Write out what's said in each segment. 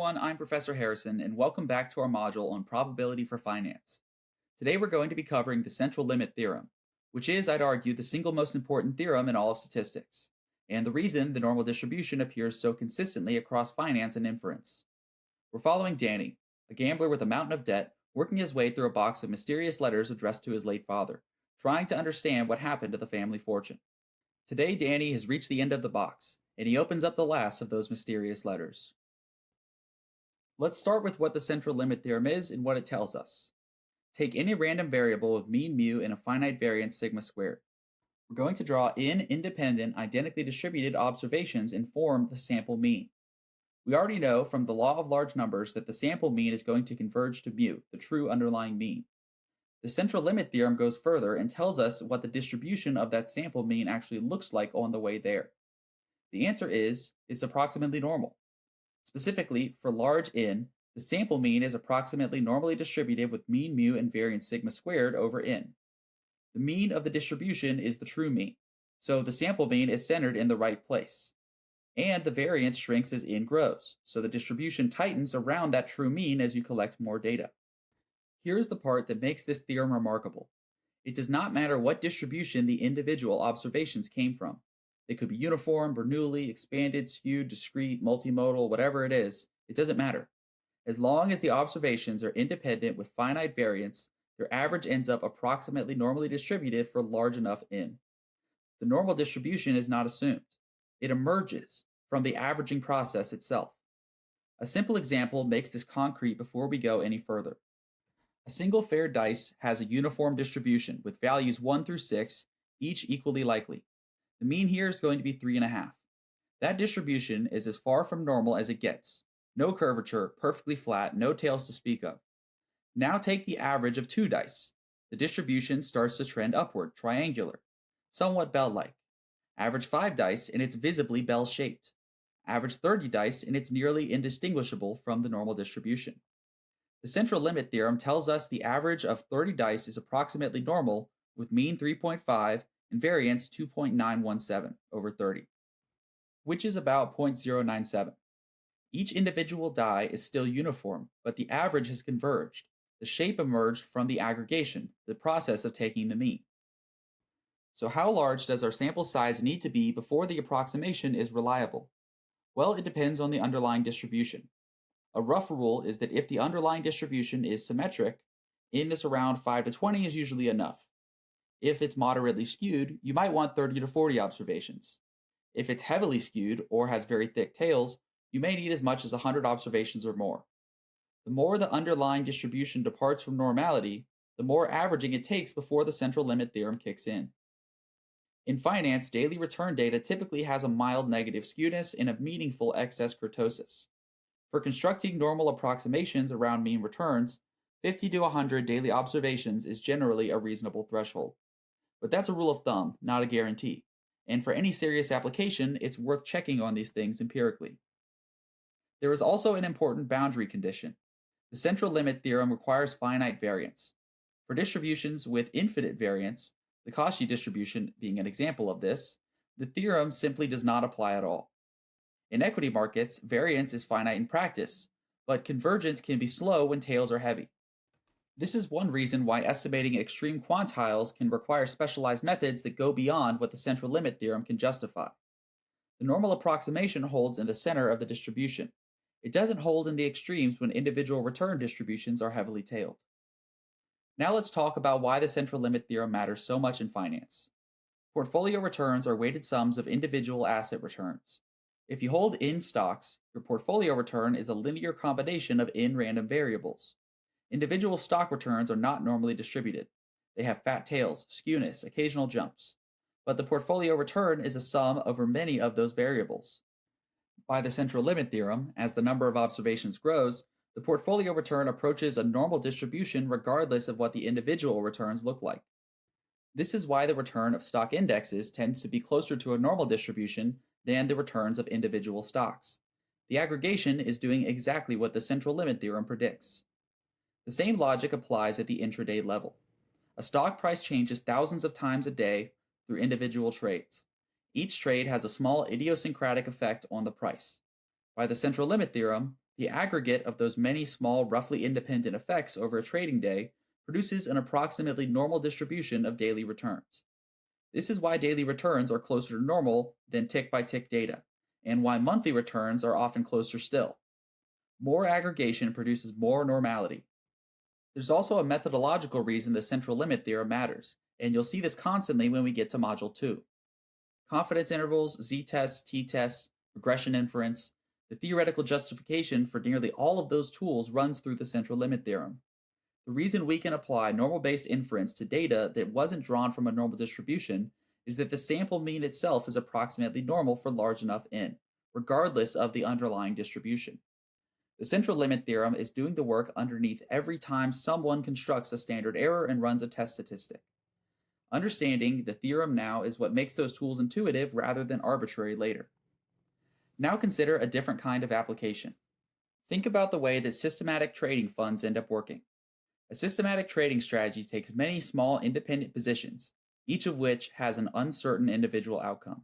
everyone, I'm Professor Harrison, and welcome back to our module on probability for finance. Today we're going to be covering the central limit theorem, which is, I'd argue, the single most important theorem in all of statistics, and the reason the normal distribution appears so consistently across finance and inference. We're following Danny, a gambler with a mountain of debt, working his way through a box of mysterious letters addressed to his late father, trying to understand what happened to the family fortune. Today, Danny has reached the end of the box, and he opens up the last of those mysterious letters. Let's start with what the central limit theorem is and what it tells us. Take any random variable with mean mu and a finite variance sigma squared. We're going to draw n independent, identically distributed observations and form the sample mean. We already know from the law of large numbers that the sample mean is going to converge to mu, the true underlying mean. The central limit theorem goes further and tells us what the distribution of that sample mean actually looks like on the way there. The answer is, it's approximately normal. Specifically, for large n, the sample mean is approximately normally distributed with mean mu and variance sigma squared over n. The mean of the distribution is the true mean, so the sample mean is centered in the right place. And the variance shrinks as n grows, so the distribution tightens around that true mean as you collect more data. Here's the part that makes this theorem remarkable. It does not matter what distribution the individual observations came from. They could be uniform, Bernoulli, expanded, skewed, discrete, multimodal, whatever it is, it doesn't matter. As long as the observations are independent with finite variance, their average ends up approximately normally distributed for large enough n. The normal distribution is not assumed. It emerges from the averaging process itself. A simple example makes this concrete before we go any further. A single fair dice has a uniform distribution with values 1 through 6, each equally likely. The mean here is going to be 3.5. That distribution is as far from normal as it gets. No curvature, perfectly flat, no tails to speak of. Now take the average of 2 dice. The distribution starts to trend upward, triangular, somewhat bell-like. Average 5 dice and it's visibly bell-shaped. Average 30 dice and it's nearly indistinguishable from the normal distribution. The central limit theorem tells us the average of 30 dice is approximately normal with mean 3.5 and variance 2.917 over 30, which is about 0.097. Each individual die is still uniform, but the average has converged. The shape emerged from the aggregation, the process of taking the mean. So how large does our sample size need to be before the approximation is reliable? Well, it depends on the underlying distribution. A rough rule is that if the underlying distribution is symmetric, n is around 5 to 20 is usually enough. If it's moderately skewed, you might want 30 to 40 observations. If it's heavily skewed or has very thick tails, you may need as much as 100 observations or more. The more the underlying distribution departs from normality, the more averaging it takes before the central limit theorem kicks in. In finance, daily return data typically has a mild negative skewness and a meaningful excess kurtosis. For constructing normal approximations around mean returns, 50 to 100 daily observations is generally a reasonable threshold. But that's a rule of thumb, not a guarantee. And for any serious application, it's worth checking on these things empirically. There is also an important boundary condition. The central limit theorem requires finite variance. For distributions with infinite variance, the Cauchy distribution being an example of this, the theorem simply does not apply at all. In equity markets, variance is finite in practice, but convergence can be slow when tails are heavy. This is one reason why estimating extreme quantiles can require specialized methods that go beyond what the central limit theorem can justify. The normal approximation holds in the center of the distribution. It doesn't hold in the extremes when individual return distributions are heavily tailed. Now let's talk about why the central limit theorem matters so much in finance. Portfolio returns are weighted sums of individual asset returns. If you hold n stocks, your portfolio return is a linear combination of n random variables. Individual stock returns are not normally distributed. They have fat tails, skewness, occasional jumps. But the portfolio return is a sum over many of those variables. By the central limit theorem, as the number of observations grows, the portfolio return approaches a normal distribution regardless of what the individual returns look like. This is why the return of stock indexes tends to be closer to a normal distribution than the returns of individual stocks. The aggregation is doing exactly what the central limit theorem predicts. The same logic applies at the intraday level. A stock price changes thousands of times a day through individual trades. Each trade has a small idiosyncratic effect on the price. By the central limit theorem, The aggregate of those many small, roughly independent effects over a trading day produces an approximately normal distribution of daily returns. This is why daily returns are closer to normal than tick by tick data, and why monthly returns are often closer still. More aggregation produces more normality. There's also a methodological reason the central limit theorem matters, and you'll see this constantly when we get to Module 2. Confidence intervals, z-tests, t-tests, regression inference, the theoretical justification for nearly all of those tools runs through the central limit theorem. The reason we can apply normal-based inference to data that wasn't drawn from a normal distribution is that the sample mean itself is approximately normal for large enough n, regardless of the underlying distribution. The central limit theorem is doing the work underneath every time someone constructs a standard error and runs a test statistic. Understanding the theorem now is what makes those tools intuitive rather than arbitrary later. Now consider a different kind of application. Think about the way that systematic trading funds end up working. A systematic trading strategy takes many small independent positions, each of which has an uncertain individual outcome.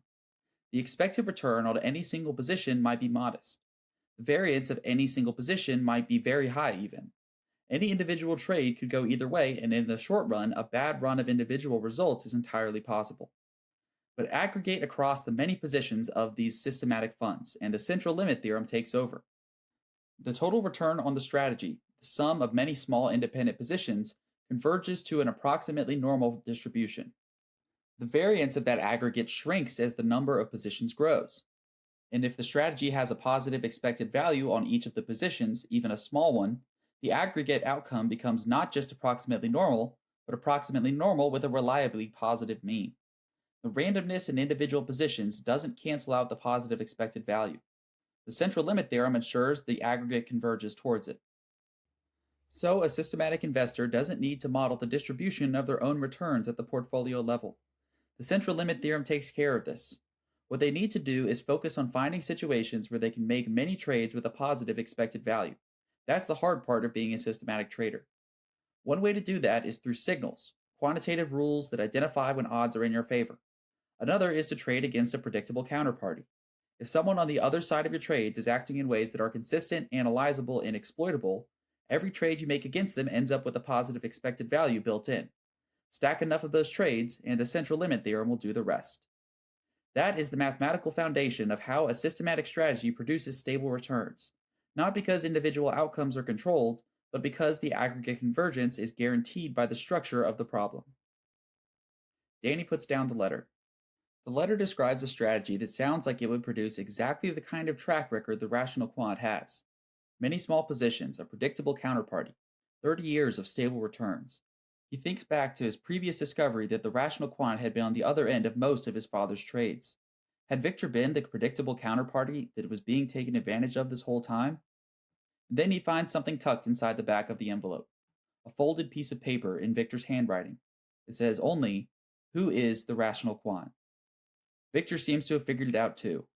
The expected return on any single position might be modest. The variance of any single position might be very high even. Any individual trade could go either way, and in the short run, a bad run of individual results is entirely possible. But aggregate across the many positions of these systematic funds, and the central limit theorem takes over. The total return on the strategy, the sum of many small independent positions, converges to an approximately normal distribution. The variance of that aggregate shrinks as the number of positions grows. And if the strategy has a positive expected value on each of the positions, even a small one, the aggregate outcome becomes not just approximately normal, but approximately normal with a reliably positive mean. The randomness in individual positions doesn't cancel out the positive expected value. The central limit theorem ensures the aggregate converges towards it. So, a systematic investor doesn't need to model the distribution of their own returns at the portfolio level. The central limit theorem takes care of this. What they need to do is focus on finding situations where they can make many trades with a positive expected value. That's the hard part of being a systematic trader. One way to do that is through signals, quantitative rules that identify when odds are in your favor. Another is to trade against a predictable counterparty. If someone on the other side of your trades is acting in ways that are consistent, analyzable, and exploitable, every trade you make against them ends up with a positive expected value built in. Stack enough of those trades, and the central limit theorem will do the rest. That is the mathematical foundation of how a systematic strategy produces stable returns, not because individual outcomes are controlled, but because the aggregate convergence is guaranteed by the structure of the problem. Danny puts down the letter. The letter describes a strategy that sounds like it would produce exactly the kind of track record the rational quant has. Many small positions, a predictable counterparty, 30 years of stable returns. He thinks back to his previous discovery that the rational quant had been on the other end of most of his father's trades. Had Victor been the predictable counterparty that was being taken advantage of this whole time? And then he finds something tucked inside the back of the envelope. A folded piece of paper in Victor's handwriting. It says only, "Who is the rational quant?" Victor seems to have figured it out too.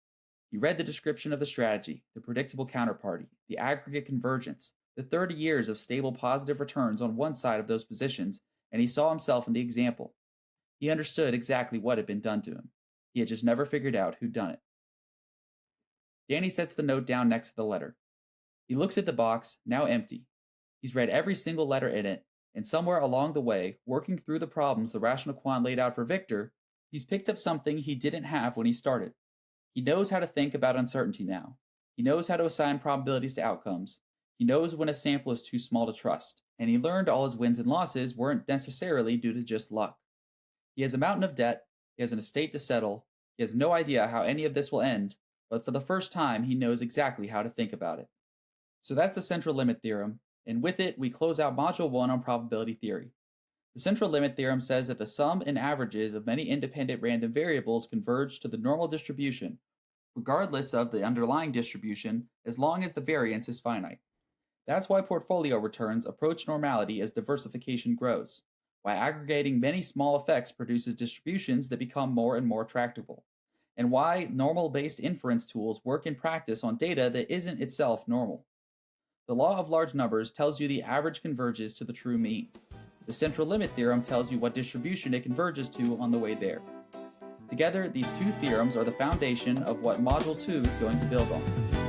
He read the description of the strategy, the predictable counterparty, the aggregate convergence, the 30 years of stable positive returns on one side of those positions, and he saw himself in the example. He understood exactly what had been done to him. He had just never figured out who'd done it. Danny sets the note down next to the letter. He looks at the box, now empty. He's read every single letter in it, and somewhere along the way, working through the problems the rational quant laid out for Victor, he's picked up something he didn't have when he started. He knows how to think about uncertainty now. He knows how to assign probabilities to outcomes. He knows when a sample is too small to trust, and he learned all his wins and losses weren't necessarily due to just luck. He has a mountain of debt, he has an estate to settle, he has no idea how any of this will end, but for the first time he knows exactly how to think about it. So that's the central limit theorem, and with it we close out Module 1 on probability theory. The central limit theorem says that the sum and averages of many independent random variables converge to the normal distribution, regardless of the underlying distribution, as long as the variance is finite. That's why portfolio returns approach normality as diversification grows, why aggregating many small effects produces distributions that become more and more tractable, and why normal-based inference tools work in practice on data that isn't itself normal. The law of large numbers tells you the average converges to the true mean. The central limit theorem tells you what distribution it converges to on the way there. Together, these two theorems are the foundation of what Module 2 is going to build on.